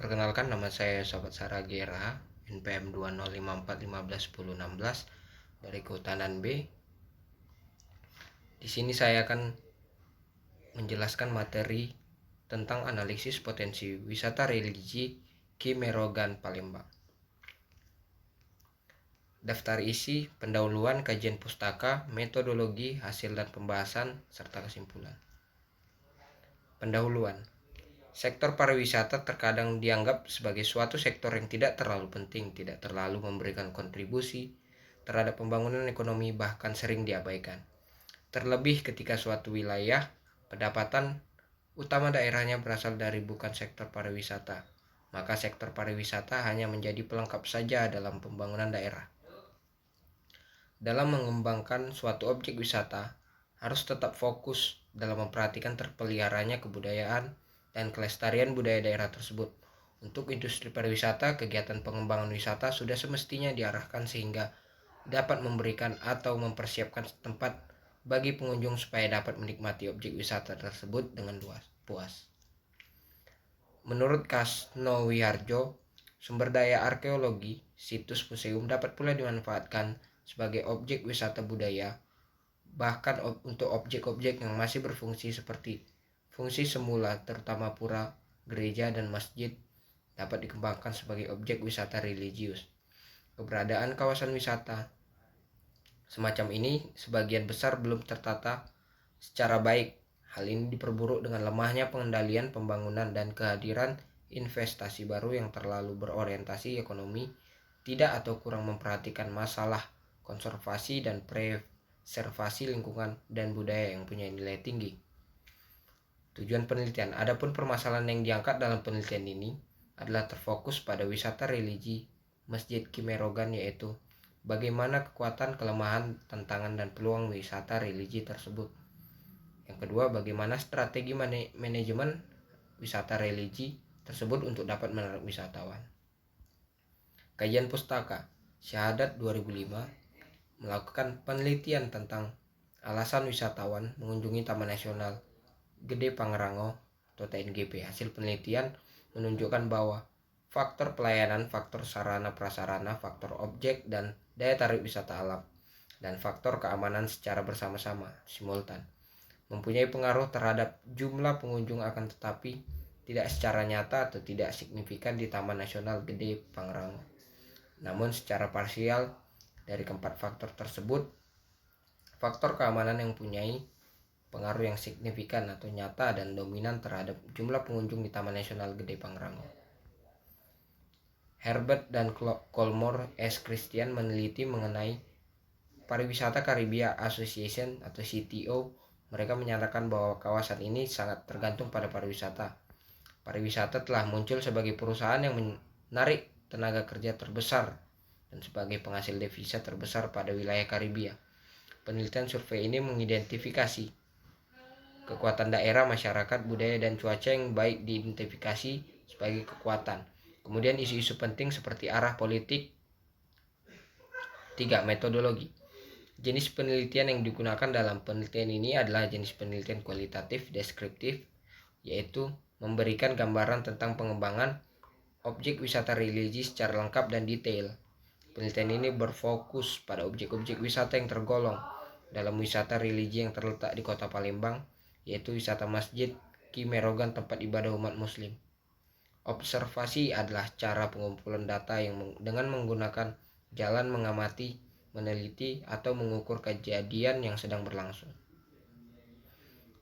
Perkenalkan, nama saya Sobat Saragera, NPM 2054151016 dari Kehutanan B. Di sini saya akan menjelaskan materi tentang analisis potensi wisata religi Ki Merogan Palembang. Daftar isi, pendahuluan, kajian pustaka, metodologi, hasil dan pembahasan, serta kesimpulan. Pendahuluan. Sektor pariwisata terkadang dianggap sebagai suatu sektor yang tidak terlalu penting, tidak terlalu memberikan kontribusi terhadap pembangunan ekonomi, bahkan sering diabaikan. Terlebih ketika suatu wilayah, pendapatan utama daerahnya berasal dari bukan sektor pariwisata, maka sektor pariwisata hanya menjadi pelengkap saja dalam pembangunan daerah. Dalam mengembangkan suatu objek wisata, harus tetap fokus dalam memperhatikan terpeliharanya kebudayaan dan kelestarian budaya daerah tersebut. Untuk industri pariwisata, kegiatan pengembangan wisata sudah semestinya diarahkan sehingga dapat memberikan atau mempersiapkan tempat bagi pengunjung supaya dapat menikmati objek wisata tersebut dengan puas. Menurut Kasno Wiharjo, sumber daya arkeologi, situs museum dapat pula dimanfaatkan sebagai objek wisata budaya, bahkan untuk objek-objek yang masih berfungsi seperti fungsi semula, terutama pura, gereja, dan masjid, dapat dikembangkan sebagai objek wisata religius. Keberadaan kawasan wisata semacam ini sebagian besar belum tertata secara baik. Hal ini diperburuk dengan lemahnya pengendalian pembangunan dan kehadiran investasi baru yang terlalu berorientasi ekonomi, tidak atau kurang memperhatikan masalah konservasi dan preservasi lingkungan dan budaya yang punya nilai tinggi. Tujuan penelitian. Adapun permasalahan yang diangkat dalam penelitian ini adalah terfokus pada wisata religi Masjid Ki Merogan, yaitu bagaimana kekuatan, kelemahan, tantangan, dan peluang wisata religi tersebut. Yang kedua, bagaimana strategi manajemen wisata religi tersebut untuk dapat menarik wisatawan. Kajian pustaka. Syahadat 2005 melakukan penelitian tentang alasan wisatawan mengunjungi Taman Nasional Gede Pangrango atau TNGP. Hasil penelitian menunjukkan bahwa faktor pelayanan, faktor sarana prasarana, faktor objek dan daya tarik wisata alam, dan faktor keamanan secara bersama-sama simultan mempunyai pengaruh terhadap jumlah pengunjung, akan tetapi tidak secara nyata atau tidak signifikan di Taman Nasional Gede Pangrango. Namun secara parsial dari keempat faktor tersebut, faktor keamanan yang mempunyai pengaruh yang signifikan atau nyata dan dominan terhadap jumlah pengunjung di Taman Nasional Gede Pangrango. Herbert dan Colmore S. Christian meneliti mengenai Pariwisata Karibia Association atau CTO. Mereka menyatakan bahwa kawasan ini sangat tergantung pada pariwisata. Pariwisata telah muncul sebagai perusahaan yang menarik tenaga kerja terbesar dan sebagai penghasil devisa terbesar pada wilayah Karibia. Penelitian survei ini mengidentifikasi kekuatan daerah, masyarakat, budaya, dan cuaca yang baik diidentifikasi sebagai kekuatan. Kemudian isu-isu penting seperti arah politik. 3. Metodologi. Jenis penelitian yang digunakan dalam penelitian ini adalah jenis penelitian kualitatif deskriptif, yaitu memberikan gambaran tentang pengembangan objek wisata religi secara lengkap dan detail. Penelitian ini berfokus pada objek-objek wisata yang tergolong dalam wisata religi yang terletak di kota Palembang, yaitu wisata Masjid Ki Merogan, tempat ibadah umat muslim. Observasi adalah cara pengumpulan data yang dengan menggunakan jalan mengamati, meneliti, atau mengukur kejadian yang sedang berlangsung.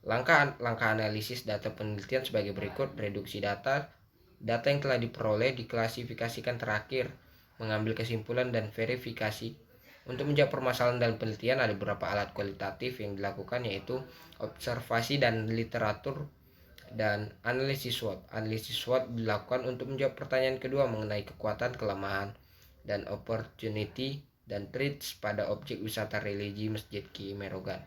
Langkah analisis data penelitian sebagai berikut. Reduksi data yang telah diperoleh diklasifikasikan terakhir, mengambil kesimpulan dan verifikasi. Untuk menjawab permasalahan dalam penelitian ada beberapa alat kualitatif yang dilakukan, yaitu observasi dan literatur dan analisis SWOT. Analisis SWOT dilakukan untuk menjawab pertanyaan kedua mengenai kekuatan, kelemahan, dan opportunity dan threats pada objek wisata religi Masjid Ki Merogan.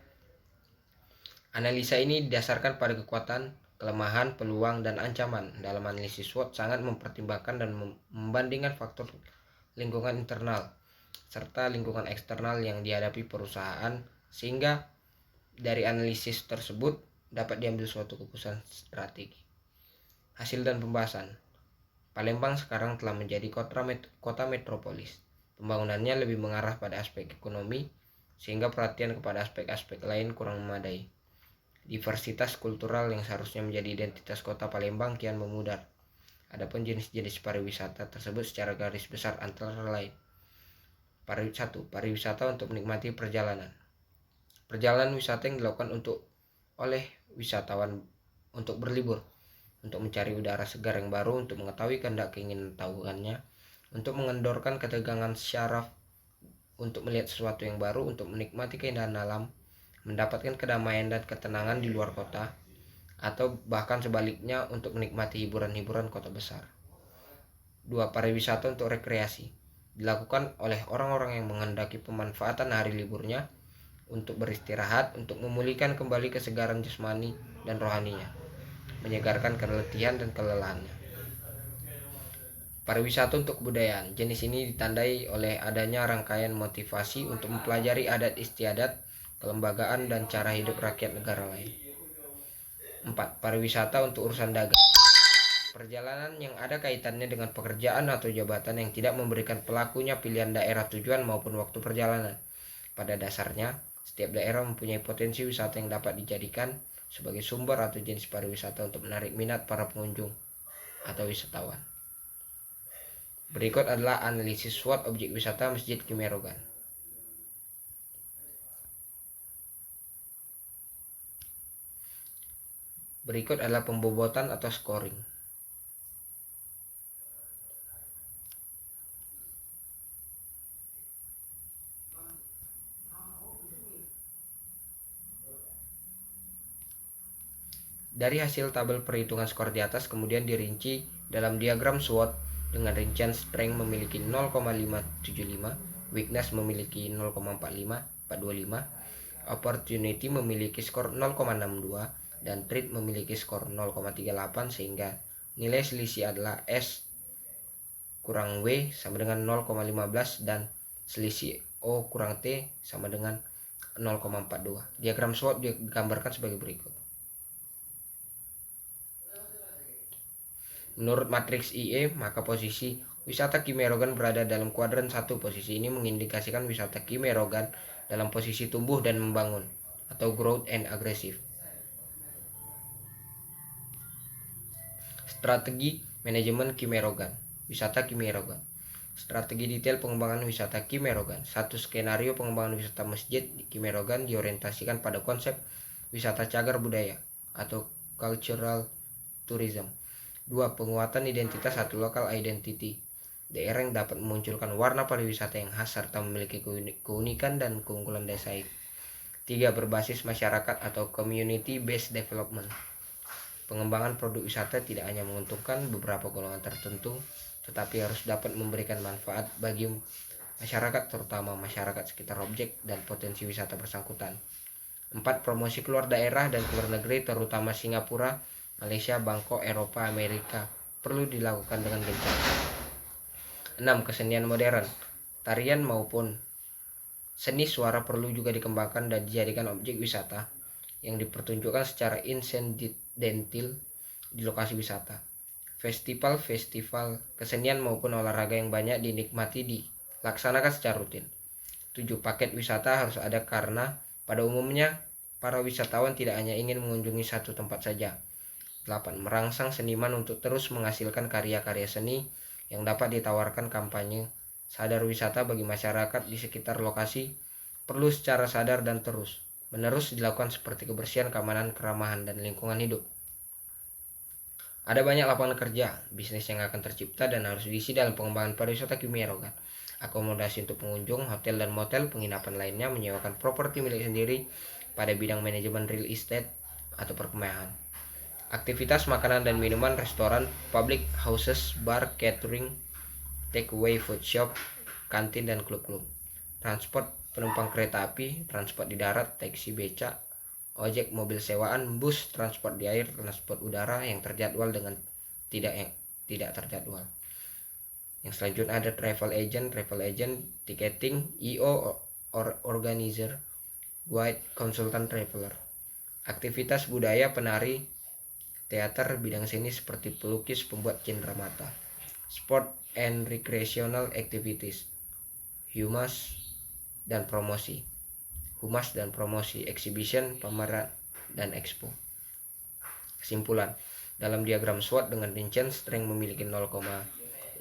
Analisa ini didasarkan pada kekuatan, kelemahan, peluang, dan ancaman. Dalam analisis SWOT sangat mempertimbangkan dan membandingkan faktor lingkungan internal serta lingkungan eksternal yang dihadapi perusahaan, sehingga dari analisis tersebut dapat diambil suatu keputusan strategi. Hasil dan pembahasan. Palembang sekarang telah menjadi kota metropolis. Pembangunannya lebih mengarah pada aspek ekonomi, sehingga perhatian kepada aspek-aspek lain kurang memadai. Diversitas kultural yang seharusnya menjadi identitas kota Palembang kian memudar. Adapun jenis-jenis pariwisata tersebut secara garis besar antara lain: pariwisata untuk menikmati perjalanan. Perjalanan wisata yang dilakukan oleh wisatawan untuk berlibur, untuk mencari udara segar yang baru, untuk mengetahui kehendak keinginan tahuannya, untuk mengendorkan ketegangan syaraf, untuk melihat sesuatu yang baru, untuk menikmati keindahan alam, mendapatkan kedamaian dan ketenangan di luar kota, atau bahkan sebaliknya untuk menikmati hiburan-hiburan kota besar. 2. Pariwisata untuk rekreasi. Dilakukan oleh orang-orang yang menghendaki pemanfaatan hari liburnya untuk beristirahat, untuk memulihkan kembali kesegaran jasmani dan rohaninya, menyegarkan keletihan dan kelelahannya. Pariwisata untuk kebudayaan. Jenis ini ditandai oleh adanya rangkaian motivasi untuk mempelajari adat istiadat, kelembagaan, dan cara hidup rakyat negara lain. 4. Pariwisata untuk urusan dagang. Perjalanan yang ada kaitannya dengan pekerjaan atau jabatan yang tidak memberikan pelakunya pilihan daerah tujuan maupun waktu perjalanan. Pada dasarnya, setiap daerah mempunyai potensi wisata yang dapat dijadikan sebagai sumber atau jenis pariwisata untuk menarik minat para pengunjung atau wisatawan. Berikut adalah analisis SWOT objek wisata Masjid Kimerogan. Berikut adalah pembobotan atau scoring. Dari hasil tabel perhitungan skor di atas kemudian dirinci dalam diagram SWOT dengan rincian strength memiliki 0,575, weakness memiliki 0,45425, opportunity memiliki skor 0,62, dan threat memiliki skor 0,38, sehingga nilai selisih adalah S kurang W sama dengan 0,15 dan selisih O kurang T sama dengan 0,42. Diagram SWOT digambarkan sebagai berikut. Menurut matriks IE, maka posisi wisata Kimerogan berada dalam kuadran 1. Posisi ini mengindikasikan wisata Kimerogan dalam posisi tumbuh dan membangun atau growth and aggressive. Strategi manajemen Kimerogan. Wisata Kimerogan. Strategi detail pengembangan wisata Kimerogan. 1. Skenario pengembangan wisata Masjid Kimerogan diorientasikan pada konsep wisata cagar budaya atau cultural tourism. 2. Penguatan identitas atau local identity. Daerah yang dapat memunculkan warna pariwisata yang khas serta memiliki keunikan dan keunggulan daya saing. 3. Berbasis masyarakat atau community based development. Pengembangan produk wisata tidak hanya menguntungkan beberapa golongan tertentu, tetapi harus dapat memberikan manfaat bagi masyarakat, terutama masyarakat sekitar objek dan potensi wisata bersangkutan. 4. Promosi keluar daerah dan keluar negeri, terutama Singapura, Malaysia, Bangkok, Eropa, Amerika, perlu dilakukan dengan gencar. 6. Kesenian modern. Tarian maupun seni suara perlu juga dikembangkan dan dijadikan objek wisata yang dipertunjukkan secara insidental di lokasi wisata. Festival kesenian maupun olahraga yang banyak dinikmati dilaksanakan secara rutin. 7. Paket wisata harus ada karena pada umumnya para wisatawan tidak hanya ingin mengunjungi satu tempat saja. 8. Merangsang seniman untuk terus menghasilkan karya-karya seni yang dapat ditawarkan. Kampanye sadar wisata bagi masyarakat di sekitar lokasi perlu secara sadar dan terus-menerus dilakukan, seperti kebersihan, keamanan, keramahan, dan lingkungan hidup. Ada banyak lapangan kerja, bisnis yang akan tercipta dan harus diisi dalam pengembangan pariwisata Kimerogan. Akomodasi untuk pengunjung, hotel dan motel, penginapan lainnya, menyewakan properti milik sendiri pada bidang manajemen real estate atau perkemahan. Aktivitas makanan dan minuman, restoran, public houses, bar, catering, takeaway food shop, kantin, dan klub-klub. Transport penumpang kereta api, transport di darat, taksi, becak, ojek, mobil sewaan, bus, transport di air, transport udara yang terjadwal dengan tidak terjadwal. Yang selanjutnya ada travel agent, ticketing, EO or organizer, guide, konsultan traveler. Aktivitas budaya, penari, teater, bidang seni seperti pelukis, pembuat cenderamata. sport and recreational activities, humas dan promosi, exhibition, pameran, dan expo. Kesimpulan, dalam diagram SWOT dengan rincian strength memiliki 0,575,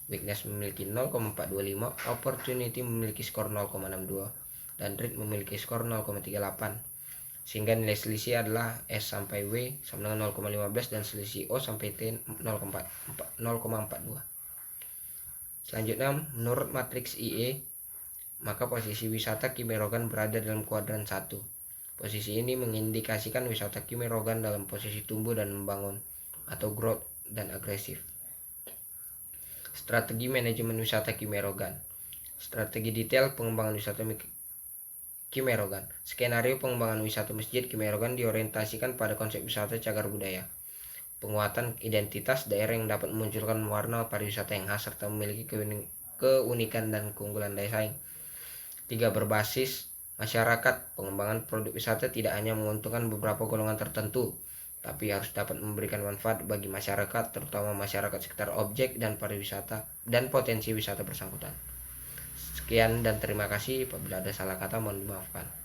weakness memiliki 0,425, opportunity memiliki skor 0,62, dan threat memiliki skor 0,38. Sehingga nilai selisih adalah S sampai W sama dengan 0,15 dan selisih O sampai T 0,42. Selanjutnya, menurut matriks IE, maka posisi wisata Kimerogan berada dalam kuadran 1. Posisi ini mengindikasikan wisata Kimerogan dalam posisi tumbuh dan membangun atau growth dan agresif. Strategi manajemen wisata Kimerogan. Strategi detail pengembangan wisata Kimerogan. Skenario pengembangan wisata Masjid Kimerogan diorientasikan pada konsep wisata cagar budaya. Penguatan identitas daerah yang dapat memunculkan warna pariwisata yang khas serta memiliki keunikan dan keunggulan daya saing. 3. Berbasis masyarakat. Pengembangan produk wisata tidak hanya menguntungkan beberapa golongan tertentu, tapi harus dapat memberikan manfaat bagi masyarakat, terutama masyarakat sekitar objek dan pariwisata dan potensi wisata bersangkutan. Sekian dan terima kasih. Apabila ada salah kata mohon dimaafkan.